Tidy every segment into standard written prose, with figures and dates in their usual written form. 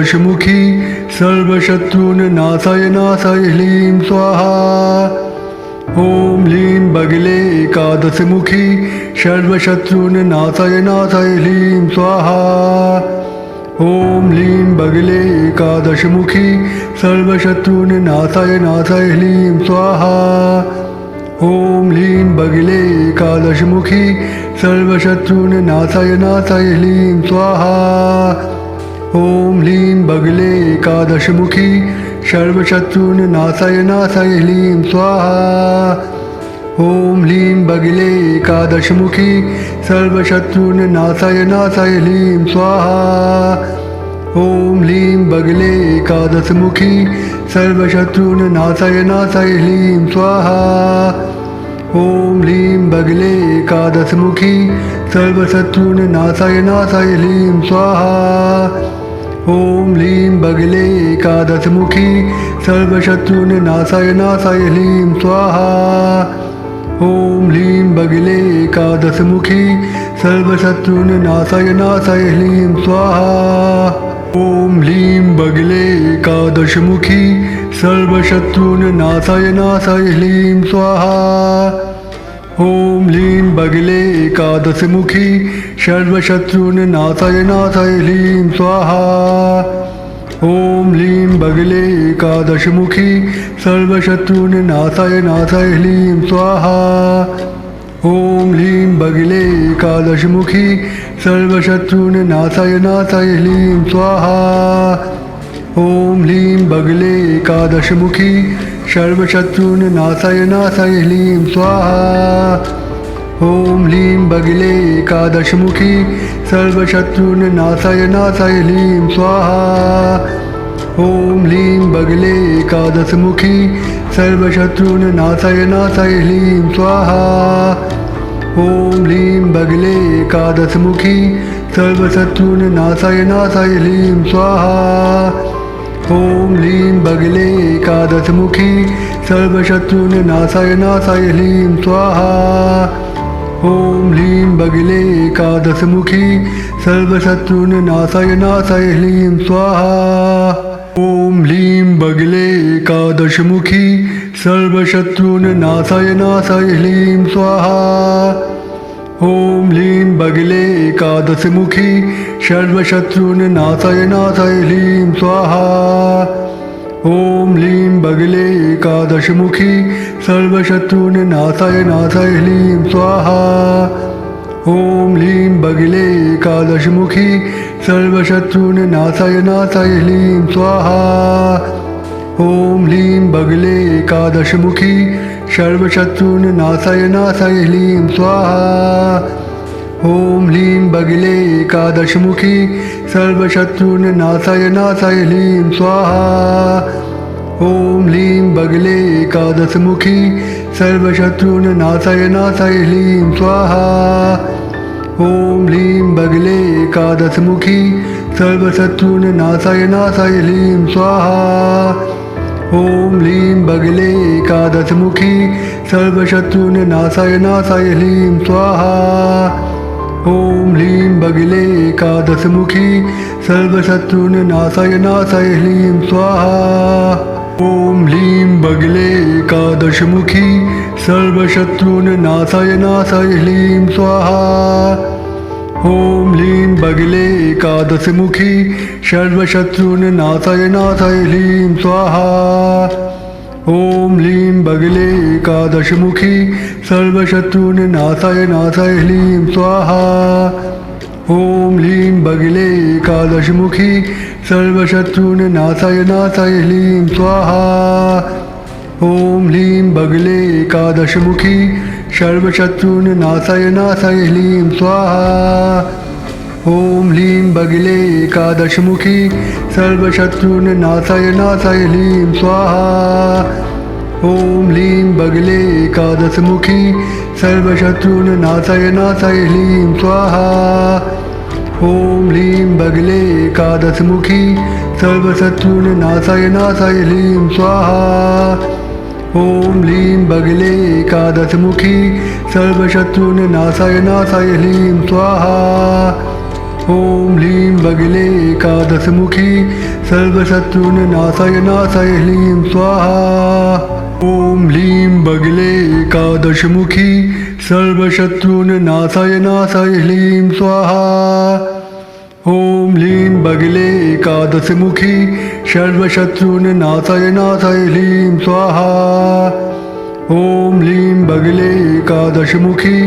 एकादशमुखी सर्वशत्रून् नाशाय नाशाय ह्लीं स्वाहा। ॐ ह्लीं बगले एकादशमुखी सर्वशत्रून् नाशाय नाशाय ह्लीं स्वाहा। ॐ ह्लीं बगले एकादशमुखी सर्वशत्रून् नाशाय नाशाय ह्लीं स्वाहा। ॐ ह्लीं बगले एकादशमुखी सर्वशत्रून् नाशाय नाशाय ह्लीं स्वाहा। ॐ ह्लीं बगले एकादशमुखी सर्वशत्रून् नाशाय नाशाय ह्लीं स्वाहा। ॐ ह्लीं बगले एकादशमुखी सर्वशत्रून् नाशाय नाशाय ह्लीं स्वाहा। ॐ ह्लीं बगले एकादशमुखी सर्वशत्रून् नाशाय नाशाय ह्लीं स्वाहा। ॐ ह्लीं बगले एकादशमुखी सर्वशत्रून् नाशाय नाशाय ह्लीं स्वाहा। ॐ ह्लीं बगले एकादशमुखी सर्वशत्रून् नाशाय नाशाय ह्लीं स्वाहा। ॐ ह्लीं बगले एकादशमुखी सर्वशत्रून् नाशाय नाशाय ह्लीं स्वाहा। ॐ ह्लीं बगले एकादशमुखी सर्वशत्रून् नाशाय नाशाय ह्लीं स्वाहा। ॐ ह्लीं बगले एकादशमुखी सर्वशत्रून् नाशाय नाशाय ह्लीं स्वाहा। ॐ ह्लीं बगले एकादशमुखी सर्वशत्रून् नाशाय नाशाय ह्लीं स्वाहा। ॐ ह्लीं बगले एकादशमुखी सर्वशत्रून् नाशाय नाशाय ह्लीं स्वाहा। ॐ ह्लीं बगले एकादशमुखी सर्वशत्रून् नाशाय नाशाय ह्लीं स्वाहा। ॐ ह्लीं बगले एकादशमुखी सर्वशत्रून् नाशाय नाशाय ह्लीं स्वाहा। ॐ ह्लीं बगले एकादशमुखी सर्वशत्रून् नाशाय नाशाय ह्लीं स्वाहा। ॐ ह्लीं बगले एकादशमुखी सर्वशत्रून् नाशाय नाशाय ह्लीं स्वाहा। ॐ ह्लीं बगले एकादशमुखी सर्वशत्रून् नाशाय नाशाय ह्लीं स्वाहा। ॐ ह्लीं बगले एकादशमुखी सर्वशत्रून् नाशाय नाशाय ह्लीं स्वाहा। ॐ ह्लीं बगले एकादशमुखी सर्वशत्रून् नाशाय नाशाय ह्लीं स्वाहा। ॐ ह्लीं बगले एकादशमुखी सर्वशत्रून् नाशाय नाशाय ह्लीं स्वाहा। ॐ ह्लीं बगले एकादशमुखी सर्वशत्रून् नाशाय नाशाय ह्लीं स्वाहा। ॐ ह्लीं बगले एकादशमुखी सर्वशत्रून् नाशाय नाशाय ह्लीं स्वाहा। ॐ ह्लीं बगले एकादशमुखी सर्वशत्रून् नाशाय नाशाय ह्लीं स्वाहा। ॐ ह्लीं बगले एकादशमुखी सर्वशत्रून् नाशाय नाशाय ह्लीं स्वाहा। ॐ ह्लीं बगले एकादशमुखी सर्वशत्रून् नाशाय नाशाय ह्लीं स्वाहा। ॐ ह्लीं बगले एकादशमुखी सर्वशत्रून् नाशाय नाशाय ह्लीं स्वाहा। ॐ ह्लीं बगले एकादशमुखी सर्वशत्रून् नाशाय नाशाय ह्लीं स्वाहा। ॐ ह्लीं बगले एकादशमुखी सर्वशत्रून् नाशाय नाशाय ह्लीं स्वाहा। ॐ ह्लीं बगले एकादशमुखी सर्वशत्रून् नाशाय नाशाय ह्लीं स्वाहा। ॐ ह्लीं बगले एकादशमुखी सर्वशत्रून् नाशाय नाशाय ह्लीं स्वाहा। ॐ ह्लीं बगले एकादशमुखी सर्वशत्रून् नाशाय नाशाय ह्लीं स्वाहा। ॐ ह्लीं बगले एकादशमुखी सर्वशत्रून् नाशाय नाशाय ह्लीं स्वाहा। ॐ ह्लीं बगले एकादशमुखी सर्वशत्रून् नाशाय नाशाय ह्लीं स्वाहा। ॐ ह्लीं बगले एकादशमुखी सर्वशत्रून् नाशाय नाशाय ह्लीं स्वाहा। ॐ ह्लीं बगले एकादशमुखी सर्वशत्रून् नाशाय नाशाय ह्लीं स्वाहा। ॐ ह्लीं बगले एकादशमुखी सर्वशत्रून् नाशाय नाशाय ह्लीं स्वाहा। ॐ ह्लीं बगले एकादशमुखी सर्वशत्रून् नाशाय नाशाय ह्लीं स्वाहा। ॐ ह्लीं बगिले एकादशमुखी सर्वशत्रून्नाशाय नाशाय ह्लीं स्वाहा। ॐ ह्लीं बगिले एकादशमुखी सर्वशत्रून्नाशाय नाशाय ह्लीं स्वाहा। ॐ ह्लीं बगिले एकादशमुखी सर्वशत्रून्नाशाय नाशाय ह्लीं स्वाहा। ॐ ह्लीं बगिले एकादशमुखी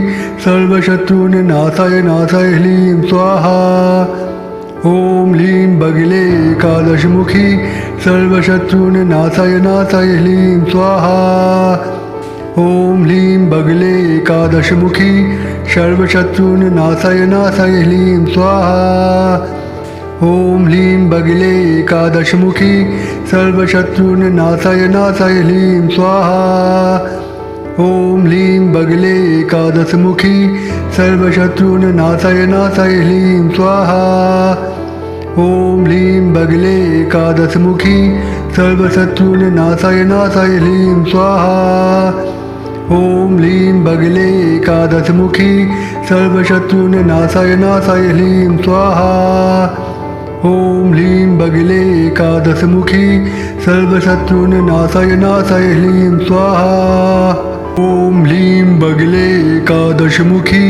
सर्वशत्रून्नाशाय नाशाय ह्लीं स्वाहा। ॐ ह्लीं बगिले एकादशमुखी सर्वशत्रून्नाशाय नाशाय ह्लीं स्वाहा। ॐ ह्लीं बगिले एकादशमुखी सर्वशत्रून्नाशाय नाशाय ह्लीं स्वाहा। ॐ ह्लीं बगिले एकादशमुखी सर्वशत्रून्नाशाय नाशाय ह्लीं स्वाहा। ॐ ह्लीं बगिले एकादशमुखी सर्वशत्रून्नाशाय नाशाय ह्लीं स्वाहा। ॐ ह्लीं बगिले एकादशमुखी सर्वशत्रून्नाशाय नाशाय ह्लीं स्वाहा। ॐ ह्लीं बगिले एकादशमुखी सर्वशत्रून्नाशाय नाशाय ह्लीं स्वाहा। ॐ ह्लीं बगिले एकादशमुखी सर्वशत्रून्नाशाय नाशाय ह्लीं स्वाहा। ॐ ह्लीं बगिले एकादशमुखी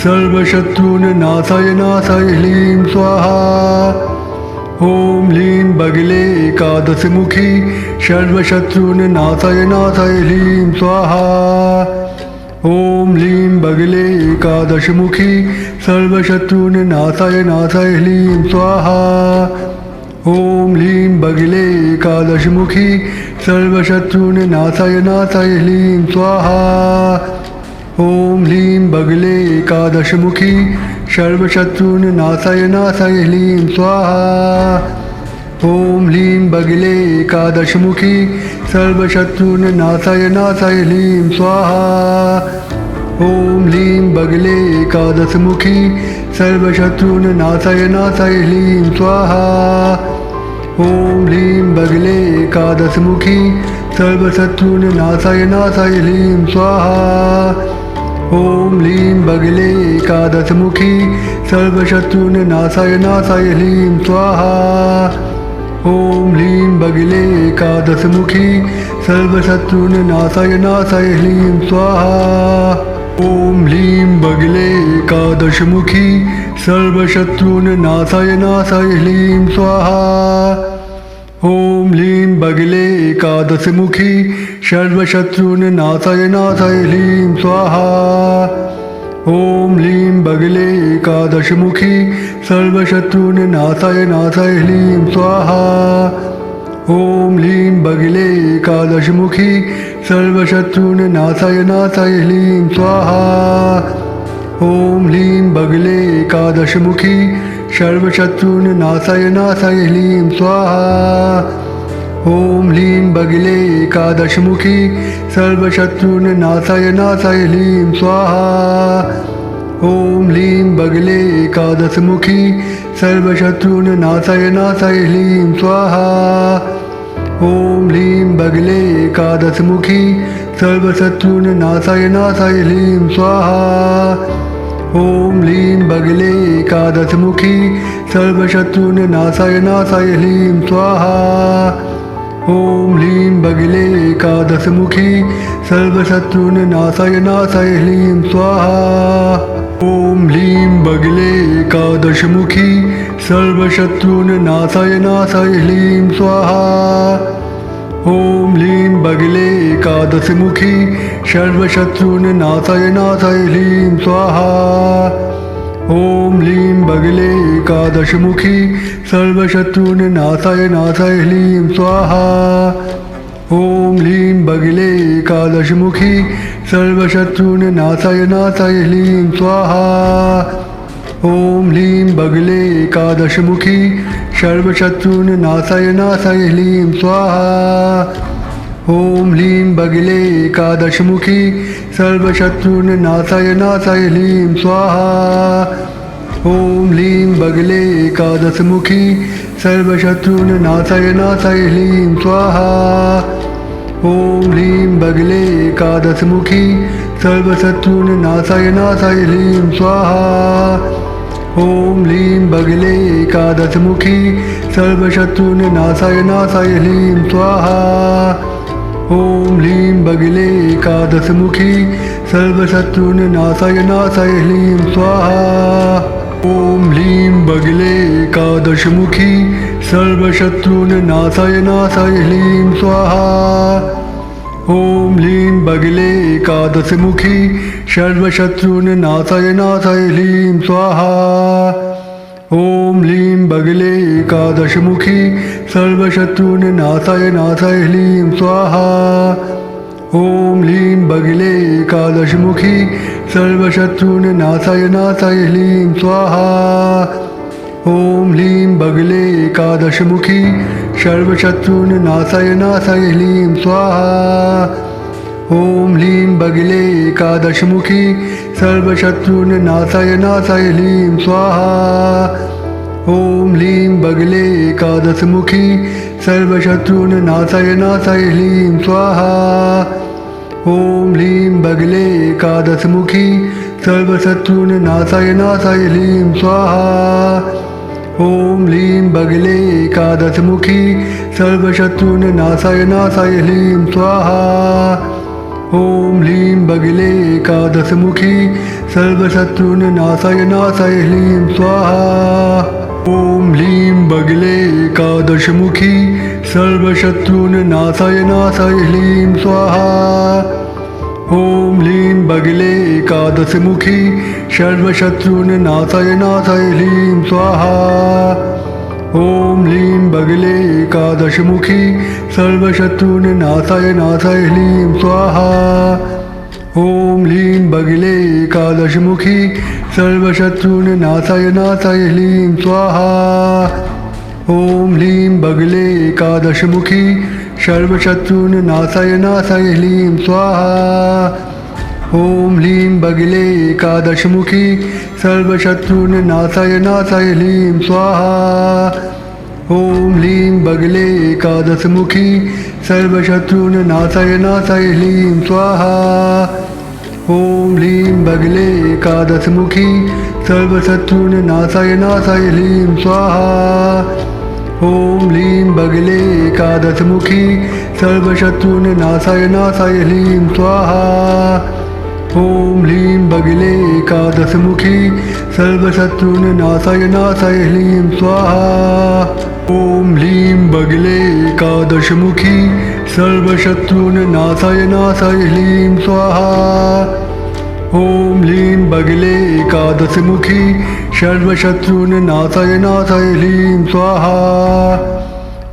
सर्वशत्रून्नाशाय नाशाय ह्लीं स्वाहा। ॐ ह्लीं बगिले एकादशमुखी सर्वशत्रून्नाशाय नाशाय ह्लीं स्वाहा। ॐ ह्लीं बगिले एकादशमुखी सर्वशत्रून्नाशाय नाशाय ह्लीं स्वाहा। ॐ ह्लीं बगिले एकादशमुखी सर्वशत्रून्नाशाय नाशाय ह्लीं स्वाहा। ॐ ह्लीं बगिले एकादशमुखी सर्वशत्रून्नाशाय नाशाय ह्लीं स्वाहा। ॐ ह्लीं बगिले एकादशमुखी सर्वशत्रून्नाशाय नाशाय ह्लीं स्वाहा। ॐ ह्लीं बगिले एकादशमुखी सर्वशत्रून्नाशाय नाशाय ह्लीं स्वाहा। ॐ ह्लीं बगिले एकादशमुखी सर्वशत्रून्नाशाय नाशाय ह्लीं स्वाहा। ॐ ह्लीं बगिले एकादशमुखी सर्वशत्रून्नाशाय नाशाय ह्लीं स्वाहा। ॐ ह्लीं बगिले एकादशमुखी सर्वशत्रून्नाशाय नाशाय ह्लीं स्वाहा। ॐ ह्लीं बगिले एकादशमुखी सर्वशत्रून्नाशाय नाशाय ह्लीं स्वाहा। ॐ ह्लीं बगिले एकादशमुखी सर्वशत्रून्नाशाय नाशाय ह्लीं स्वाहा। ॐ ह्लीं बगिले एकादशमुखी सर्वशत्रून्नाशाय नाशाय ह्लीं स्वाहा। ॐ ह्लीं बगिले एकादशमुखी सर्वशत्रून्नाशाय नाशाय ह्लीं स्वाहा। ॐ ह्लीं बगिले एकादशमुखी सर्वशत्रून्नाशाय नाशाय ह्लीं स्वाहा। ॐ ह्लीं बगिले एकादशमुखी सर्वशत्रून्नाशाय नाशाय ह्लीं स्वाहा। ॐ ह्लीं बगिले एकादशमुखी सर्वशत्रून्नाशाय नाशाय ह्लीं स्वाहा। ॐ ह्लीं बगिले एकादशमुखी सर्वशत्रून्नाशाय नाशाय ह्लीं स्वाहा। ॐ ह्लीं बगिले एकादशमुखी सर्वशत्रून्नाशाय नाशाय ह्लीं स्वाहा। ॐ ह्लीं बगिले एकादशमुखी सर्वशत्रून्नाशाय नाशाय ह्लीं स्वाहा। ॐ ह्लीं बगिले एकादशमुखी सर्वशत्रून्नाशाय नाशाय ह्लीं स्वाहा। ॐ ह्लीं बगिले एकादशमुखी सर्वशत्रून्नाशाय नाशाय ह्लीं स्वाहा। ॐ ह्लीं बगिले एकादशमुखी सर्वशत्रून्नाशाय नाशाय ह्लीं स्वाहा। ॐ ह्लीं बगिले एकादशमुखी सर्वशत्रून्नाशाय नाशाय ह्लीं स्वाहा। ॐ ह्लीं बगिले एकादशमुखी सर्वशत्रून्नाशाय नाशाय ह्लीं स्वाहा। ॐ ह्लीं बगिले एकादशमुखी सर्वशत्रून्नाशाय नाशाय ह्लीं स्वाहा। ॐ ह्लीं बगिले एकादशमुखी सर्वशत्रून्नाशाय नाशाय ह्लीं स्वाहा। ॐ ह्लीं बगिले एकादशमुखी सर्वशत्रून्नाशाय नाशाय ह्लीं स्वाहा। ॐ ह्लीं बगले एकादशमुखी सर्वशत्रून् नाशाय नाशाय ह्लीं स्वाहा। ॐ ह्लीं बगले एकादशमुखी सर्वशत्रून् नाशाय नाशाय ह्लीं स्वाहा। ॐ ह्लीं बगले एकादशमुखी सर्वशत्रून् नाशाय नाशाय ह्लीं स्वाहा। ॐ ह्लीं बगले एकादशमुखी सर्वशत्रून् नाशाय नाशाय ह्लीं स्वाहा। ॐ ह्लीं बगले एकादशमुखी सर्वशत्रून् नाशाय नाशाय ह्लीं स्वाहा। ॐ ह्लीं बगले एकादशमुखी सर्वशत्रून् नाशाय नाशाय ह्लीं स्वाहा। ॐ ह्लीं बगले एकादशमुखी सर्वशत्रून् नाशाय नाशाय ह्लीं स्वाहा। ॐ ह्लीं बगले एकादशमुखी सर्वशत्रून् नाशाय नाशाय ह्लीं स्वाहा। ॐ ह्लीं बगले एकादशमुखी सर्वशत्रून् नाशाय नाशाय ह्लीं स्वाहा। ॐ ह्लीं बगले एकादशमुखी सर्वशत्रून् नाशाय नाशाय ह्लीं स्वाहा। ॐ ह्लीं बगले एकादशमुखी सर्वशत्रून् नाशाय नाशाय ह्लीं स्वाहा। ॐ ह्लीं बगले एकादशमुखी सर्वशत्रून् नाशाय नाशाय ह्लीं स्वाहा। ॐ ह्लीं बगले एकादशमुखी सर्वशत्रून् नाशाय नाशाय ह्लीं स्वाहा। ॐ ह्लीं बगले एकादशमुखी सर्वशत्रून् नाशाय नाशाय ह्लीं स्वाहा। ॐ ह्लीं बगले एकादशमुखी सर्वशत्रून् नाशाय नाशाय ह्लीं स्वाहा। ॐ ह्लीं बगले एकादशमुखी सर्वशत्रून् नाशाय नाशाय ह्लीं स्वाहा। ॐ ह्लीं बगले एकादशमुखी सर्वशत्रून् नाशाय नाशाय ह्लीं स्वाहा। ॐ ह्लीं बगले एकादशमुखी सर्वशत्रून् नाशाय नाशाय ह्लीं स्वाहा। ॐ ह्लीं बगले एकादशमुखी सर्वशत्रून् नाशाय नाशाय ह्लीं स्वाहा। ॐ ह्लीं बगले एकादशमुखी सर्वशत्रून् नाशाय नाशाय ह्लीं स्वाहा। ॐ ह्लीं बगले एकादशमुखी सर्वशत्रून् नाशाय नाशाय ह्लीं स्वाहा। ॐ ह्लीं बगले एकादशमुखी सर्वशत्रून् नाशाय नाशाय ह्लीं स्वाहा। ॐ ह्लीं बगले एकादशमुखी सर्वशत्रून् नाशाय नाशाय ह्लीं स्वाहा। ॐ ह्लीं बगले एकादशमुखी सर्वशत्रून् नाशाय नाशाय ह्लीं स्वाहा। ॐ ह्लीं बगले एकादशमुखी सर्वशत्रून् नाशाय नाशाय ह्लीं स्वाहा।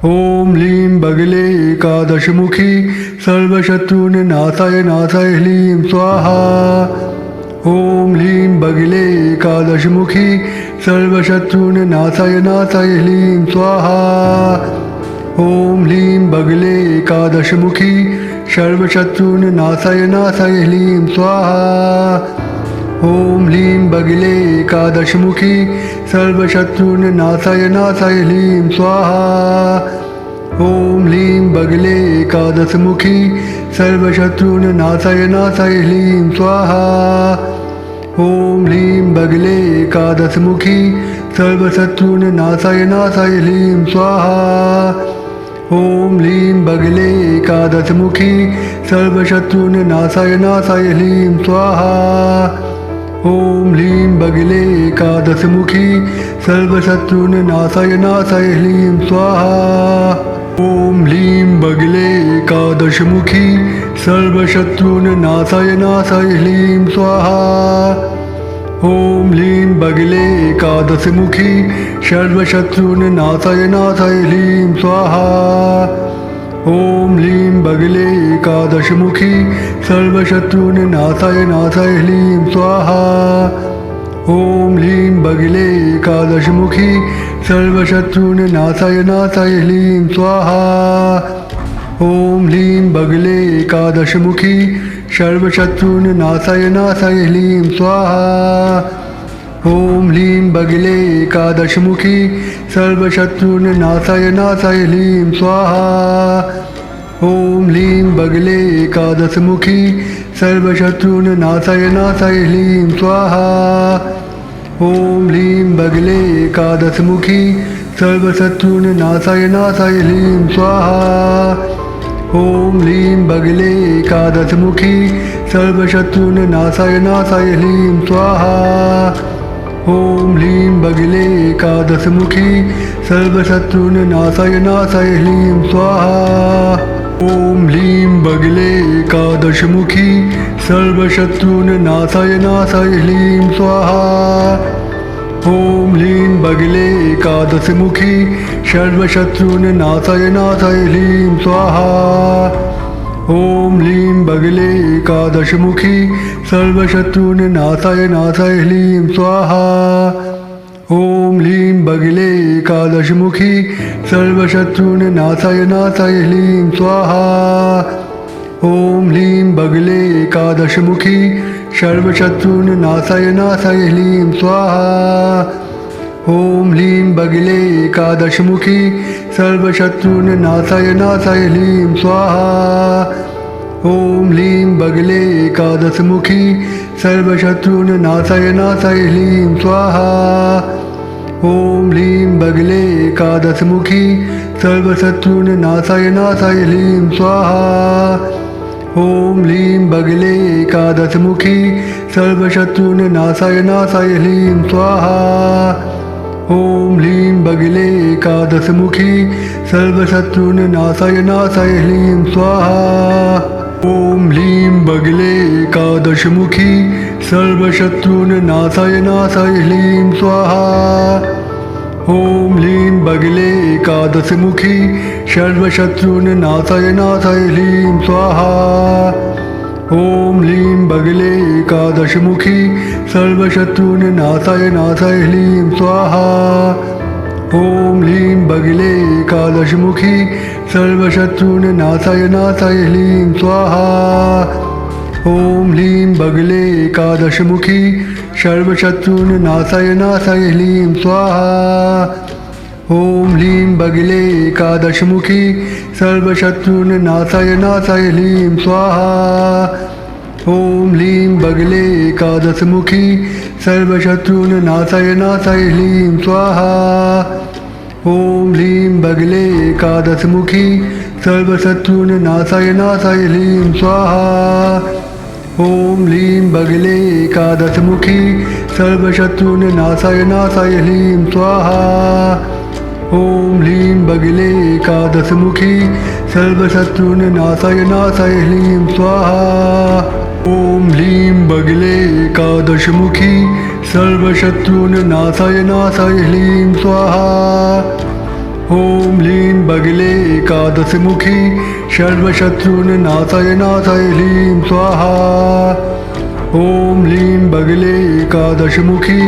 ॐ ह्लीं बगले एकादशमुखी सर्वशत्रून् नाशाय नाशाय ह्लीं स्वाहा। ॐ ह्लीं बगले एकादशमुखी सर्वशत्रून् नाशाय नाशाय ह्लीं स्वाहा। ॐ ह्लीं बगले एकादशमुखी सर्वशत्रून् नाशाय नाशाय ह्लीं स्वाहा। ॐ ह्लीं बगले एकादशमुखी सर्वशत्रून् नाशाय नाशाय ह्लीं स्वाहा। ॐ ह्लीं बगले एकादशमुखी सर्वशत्रून् नाशाय नाशाय ह्लीं स्वाहा। ॐ ह्लीं बगले एकादशमुखी सर्वशत्रून् नाशाय नाशाय ह्लीं स्वाहा। ॐ ह्लीं बगले एकादशमुखी सर्वशत्रून् नाशाय नाशाय ह्लीं स्वाहा। ॐ ह्लीं बगले एकादशमुखी सर्वशत्रून् नाशाय नाशाय ह्लीं स्वाहा। ॐ ह्लीं बगले एकादशमुखी सर्वशत्रून् नाशाय नाशाय ह्लीं स्वाहा। ॐ ह्लीं बगले एकादशमुखी सर्वशत्रून् नाशाय नाशाय ह्लीं स्वाहा। ॐ ह्लीं बगले एकादशमुखी सर्वशत्रून् नाशाय नाशाय ह्लीं स्वाहा। ॐ ह्लीं बगले एकादशमुखी सर्वशत्रून् नाशाय नाशाय ह्लीं स्वाहा। ॐ ह्लीं बगले एकादशमुखी सर्वशत्रून् नाशाय नाशाय ह्लीं स्वाहा। ॐ ह्लीं बगले एकादशमुखी सर्वशत्रून् नाशाय नाशाय ह्लीं स्वाहा। ॐ ह्लीं बगले एकादशमुखी सर्वशत्रुनाशाय नाशाय ह्लीं स्वाहा। ॐ ह्लीं बगले एकादशमुखी सर्वशत्रुनाशाय नाशाय ह्लीं स्वाहा। ॐ ह्लीं बगले एकादशमुखी सर्वशत्रुनाशाय नाशाय ह्लीं स्वाहा। ॐ ह्लीं बगले एकादशमुखी सर्वशत्रुनाशाय नाशाय ह्लीं स्वाहा। ॐ ह्लीं बगले एकादशमुखी सर्वशत्रुनाशाय नाशाय ह्लीं स्वाहा। ॐ ह्लीं बगले एकादशमुखी सर्वशत्रुनाशाय नाशाय ह्लीं स्वाहा। ॐ ह्लीं बगले एकादशमुखी सर्वशत्रुनाशाय नाशाय ह्लीं स्वाहा। ॐ ह्लीं बगले एकादशमुखी सर्वशत्रुनाशाय नाशाय ह्लीं स्वाहा। ॐ ह्लीं बगले एकादशमुखी सर्वशत्रुनाशाय नाशाय ह्लीं स्वाहा। ॐ ह्लीं बगले एकादशमुखी सर्वशत्रुनाशाय नाशाय ह्लीं स्वाहा। ॐ ह्लीं बगले एकादशमुखी सर्वशत्रुनाशाय नाशाय ह्लीं स्वाहा। ॐ ह्लीं बगले एकादशमुखी सर्वशत्रुनाशाय नाशाय ह्लीं स्वाहा। ॐ ह्लीं बगले एकादशमुखी सर्वशत्रुनाशाय नाशाय ह्लीं स्वाहा। ॐ ह्लीं बगले एकादशमुखी सर्वशत्रुनाशाय नाशाय ह्लीं स्वाहा। ॐ ह्लीं बगले एकादशमुखी सर्वशत्रुनाशाय नाशाय ह्लीं स्वाहा। ॐ ह्लीं बगले एकादशमुखी सर्वशत्रुनाशाय नाशाय ह्लीं स्वाहा। ॐ ह्लीं बगले एकादशमुखी सर्वशत्रुनाशाय नाशाय ह्लीं स्वाहा। ॐ ह्लीं बगले एकादशमुखी सर्वशत्रुनाशाय नाशाय ह्लीं स्वाहा। ॐ ह्लीं बगले एकादशमुखी सर्वशत्रुनाशाय नाशाय ह्लीं स्वाहा। ॐ ह्लीं बगले एकादशमुखी सर्वशत्रुनाशाय नाशाय ह्लीं स्वाहा। ॐ ह्लीं बगले एकादशमुखी सर्वशत्रुनाशाय नाशाय ह्लीं स्वाहा। ॐ ह्लीं बगले एकादशमुखी सर्वशत्रुनाशाय नाशाय ह्लीं स्वाहा। ॐ ह्लीं बगले एकादशमुखी सर्वशत्रुनाशाय नाशाय ह्लीं स्वाहा। ॐ ह्लीं बगले एकादशमुखी सर्वशत्रुनाशाय नाशाय ह्लीं स्वाहा। ॐ ह्लीं बगले एकादशमुखी सर्वशत्रुनाशाय नाशाय ह्लीं स्वाहा। ॐ ह्लीं बगले एकादशमुखी सर्वशत्रुनाशाय नाशाय ह्लीं स्वाहा। ॐ ह्लीं बगले एकादशमुखी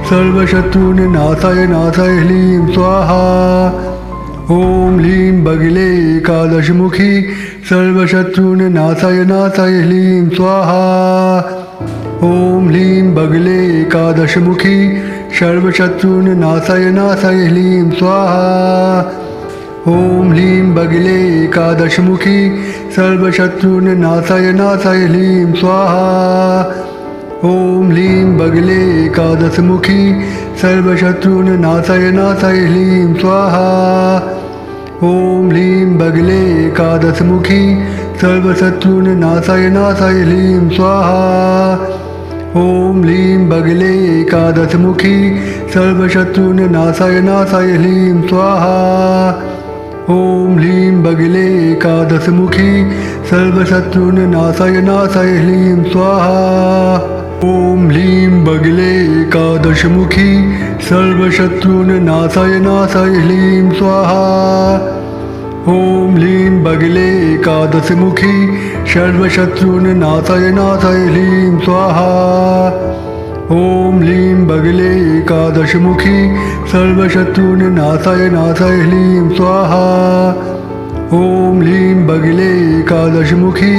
सर्वशत्रुनाशाय नाशाय ह्लीं स्वाहा। ॐ ह्लीं बगले एकादशमुखी सर्वशत्रुनाशाय नाशाय ह्लीं स्वाहा। ॐ ह्लीं बगले एकादशमुखी सर्वशत्रुनाशाय नाशाय ह्लीं स्वाहा। ॐ ह्लीं बगले एकादशमुखी सर्वशत्रुनाशाय नाशाय ह्लीं स्वाहा। ॐ ह्लीं बगले एकादशमुखी सर्वशत्रुनाशाय नाशाय ह्लीं स्वाहा। ॐ ह्लीं बगले एकादशमुखी सर्वशत्रुनाशाय नाशाय ह्लीं स्वाहा। ॐ ह्लीं बगले एकादशमुखी सर्वशत्रुनाशाय नाशाय ह्लीं स्वाहा। ॐ ह्लीं बगले एकादशमुखी सर्वशत्रुनाशाय नाशाय ह्लीं स्वाहा। ॐ ह्लीं बगले एकादशमुखी सर्वशत्रुनाशाय नाशाय ह्लीं स्वाहा। ॐ ह्लीं बगले एकादशमुखी सर्वशत्रुनाशाय नाशाय ह्लीं स्वाहा। ॐ ह्लीं बगले एकादशमुखी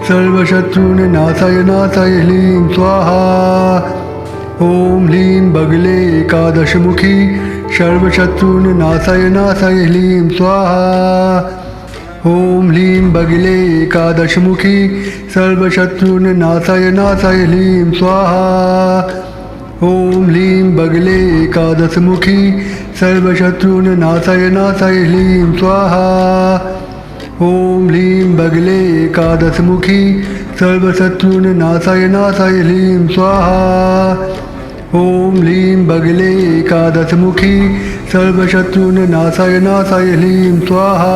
सर्वशत्रुनाशाय नाशाय ह्लीं स्वाहा। ॐ ह्लीं बगले एकादशमुखी सर्वशत्रुनाशाय नाशाय ह्लीं स्वाहा। ॐ ह्लीं बगले एकादशमुखी सर्वशत्रुनाशाय नाशाय ह्लीं स्वाहा। ओम ह्लीं बगले एकादशमुखी सर्वशत्रून् नाशाय नाशाय ह्लीं स्वाहा। ओम ह्लीं बगले एकादशमुखी सर्वशत्रून् नाशाय नाशाय ह्लीं स्वाहा। ओम ह्लीं बगले एकादशमुखी सर्वशत्रून् नाशाय नाशाय ह्लीं स्वाहा।